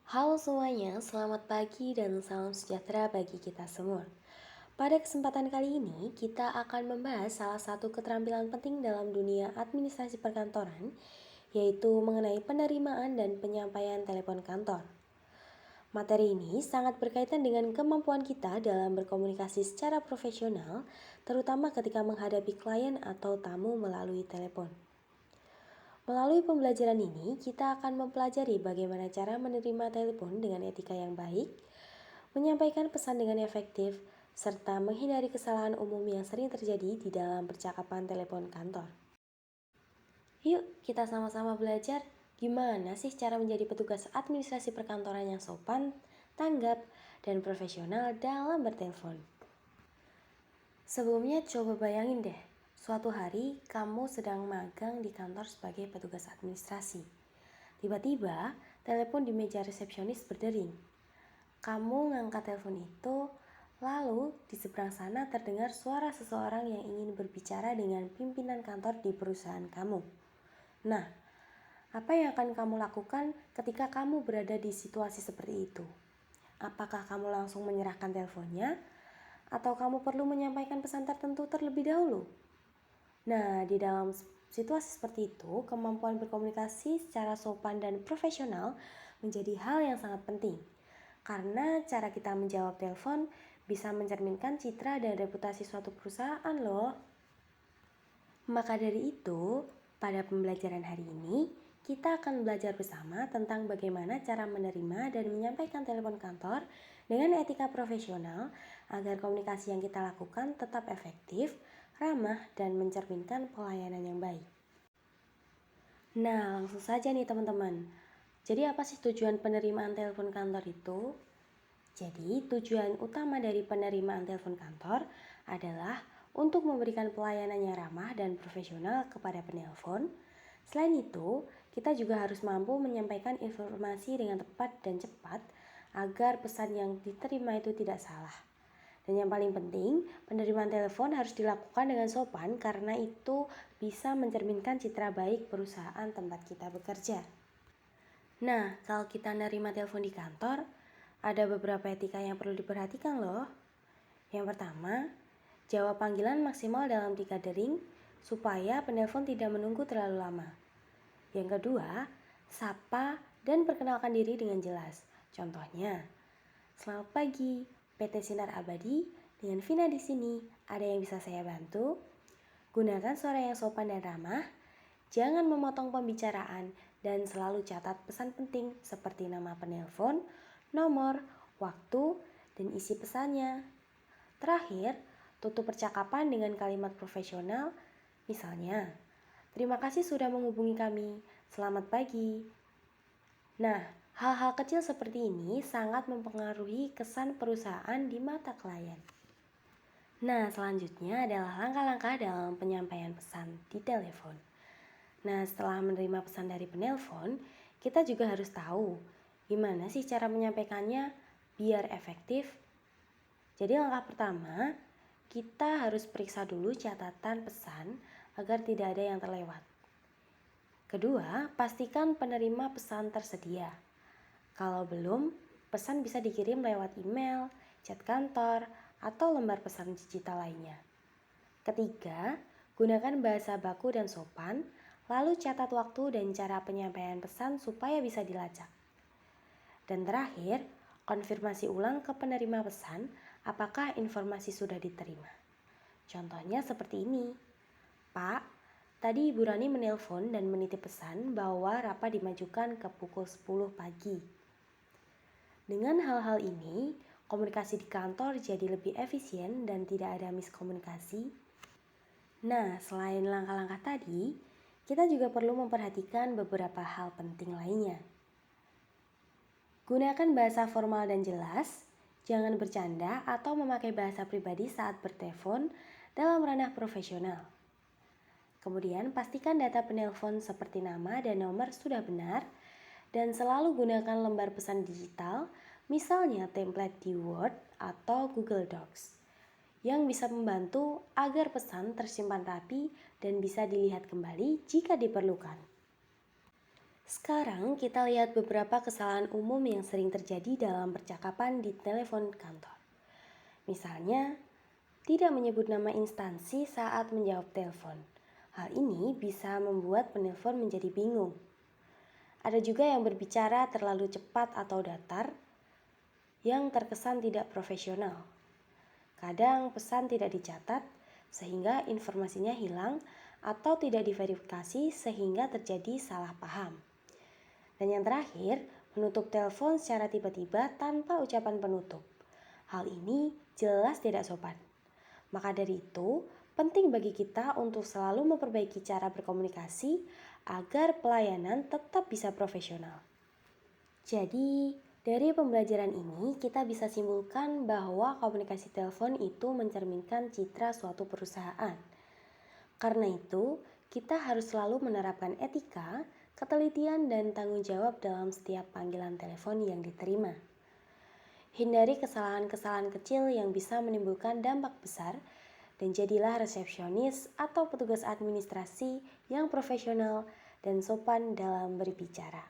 Halo semuanya, selamat pagi dan salam sejahtera bagi kita semua. Pada kesempatan kali ini, kita akan membahas salah satu keterampilan penting dalam dunia administrasi perkantoran, yaitu mengenai penerimaan dan penyampaian telepon kantor. Materi ini sangat berkaitan dengan kemampuan kita dalam berkomunikasi secara profesional, terutama ketika menghadapi klien atau tamu melalui telepon. Melalui pembelajaran ini, kita akan mempelajari bagaimana cara menerima telepon dengan etika yang baik, menyampaikan pesan dengan efektif, serta menghindari kesalahan umum yang sering terjadi di dalam percakapan telepon kantor. Yuk, kita sama-sama belajar gimana sih cara menjadi petugas administrasi perkantoran yang sopan, tanggap, dan profesional dalam bertelepon. Sebelumnya coba bayangin deh, suatu hari kamu sedang magang di kantor sebagai petugas administrasi. Tiba-tiba, telepon di meja resepsionis berdering. Kamu ngangkat telepon itu, lalu di seberang sana terdengar suara seseorang yang ingin berbicara dengan pimpinan kantor di perusahaan kamu. Nah, apa yang akan kamu lakukan ketika kamu berada di situasi seperti itu? Apakah kamu langsung menyerahkan teleponnya? Atau kamu perlu menyampaikan pesan tertentu terlebih dahulu? Nah, di dalam situasi seperti itu, kemampuan berkomunikasi secara sopan dan profesional menjadi hal yang sangat penting. Karena cara kita menjawab telepon bisa mencerminkan citra dan reputasi suatu perusahaan loh. Maka dari itu, pada pembelajaran hari ini, kita akan belajar bersama tentang bagaimana cara menerima dan menyampaikan telepon kantor dengan etika profesional agar komunikasi yang kita lakukan tetap efektif, ramah, dan mencerminkan pelayanan yang baik. Nah, langsung saja nih teman-teman. Jadi apa sih tujuan penerimaan telepon kantor itu? Jadi, tujuan utama dari penerimaan telepon kantor adalah untuk memberikan pelayanan yang ramah dan profesional kepada penelpon. Selain itu, kita juga harus mampu menyampaikan informasi dengan tepat dan cepat agar pesan yang diterima itu tidak salah. Dan yang paling penting, penerimaan telepon harus dilakukan dengan sopan karena itu bisa mencerminkan citra baik perusahaan tempat kita bekerja. Nah, kalau kita nerima telepon di kantor, ada beberapa etika yang perlu diperhatikan loh. Yang pertama, jawab panggilan maksimal dalam 3 dering supaya penelpon tidak menunggu terlalu lama. Yang kedua, sapa dan perkenalkan diri dengan jelas. Contohnya, selamat pagi, PT Sinar Abadi, dengan Vina di sini. Ada yang bisa saya bantu? Gunakan suara yang sopan dan ramah. Jangan memotong pembicaraan dan selalu catat pesan penting seperti nama penelpon, nomor, waktu, dan isi pesannya. Terakhir, tutup percakapan dengan kalimat profesional, misalnya, terima kasih sudah menghubungi kami, selamat pagi. Nah, hal-hal kecil seperti ini sangat mempengaruhi kesan perusahaan di mata klien. Nah, selanjutnya adalah langkah-langkah dalam penyampaian pesan di telepon. Nah, setelah menerima pesan dari penelpon, kita juga harus tahu gimana sih cara menyampaikannya biar efektif. Jadi langkah pertama, kita harus periksa dulu catatan pesan agar tidak ada yang terlewat. Kedua, pastikan penerima pesan tersedia. Kalau belum, pesan bisa dikirim lewat email, chat kantor, atau lembar pesan digital lainnya. Ketiga, gunakan bahasa baku dan sopan, lalu catat waktu dan cara penyampaian pesan supaya bisa dilacak. Dan terakhir, konfirmasi ulang ke penerima pesan apakah informasi sudah diterima. Contohnya seperti ini. Pak, tadi Ibu Rani menelpon dan menitip pesan bahwa rapat dimajukan ke pukul 10 pagi. Dengan hal-hal ini, komunikasi di kantor jadi lebih efisien dan tidak ada miskomunikasi. Nah, selain langkah-langkah tadi, kita juga perlu memperhatikan beberapa hal penting lainnya. Gunakan bahasa formal dan jelas, jangan bercanda atau memakai bahasa pribadi saat bertelepon dalam ranah profesional. Kemudian pastikan data penelpon seperti nama dan nomor sudah benar dan selalu gunakan lembar pesan digital, misalnya template di Word atau Google Docs, yang bisa membantu agar pesan tersimpan rapi dan bisa dilihat kembali jika diperlukan. Sekarang kita lihat beberapa kesalahan umum yang sering terjadi dalam percakapan di telepon kantor. Misalnya, tidak menyebut nama instansi saat menjawab telepon. Hal ini bisa membuat penelpon menjadi bingung. Ada juga yang berbicara terlalu cepat atau datar, yang terkesan tidak profesional. Kadang pesan tidak dicatat, sehingga informasinya hilang atau tidak diverifikasi sehingga terjadi salah paham. Dan yang terakhir, menutup telepon secara tiba-tiba tanpa ucapan penutup. Hal ini jelas tidak sopan. Maka dari itu, penting bagi kita untuk selalu memperbaiki cara berkomunikasi agar pelayanan tetap bisa profesional. Jadi, dari pembelajaran ini kita bisa simpulkan bahwa komunikasi telepon itu mencerminkan citra suatu perusahaan. Karena itu, kita harus selalu menerapkan etika, ketelitian, dan tanggung jawab dalam setiap panggilan telepon yang diterima. Hindari kesalahan-kesalahan kecil yang bisa menimbulkan dampak besar, dan jadilah resepsionis atau petugas administrasi yang profesional dan sopan dalam berbicara.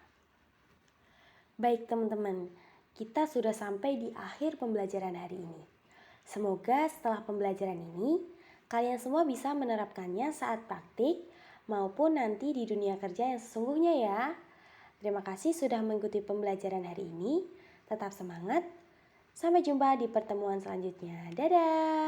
Baik teman-teman, kita sudah sampai di akhir pembelajaran hari ini. Semoga setelah pembelajaran ini, kalian semua bisa menerapkannya saat praktik maupun nanti di dunia kerja yang sesungguhnya ya. Terima kasih sudah mengikuti pembelajaran hari ini. Tetap semangat. Sampai jumpa di pertemuan selanjutnya. Dadah!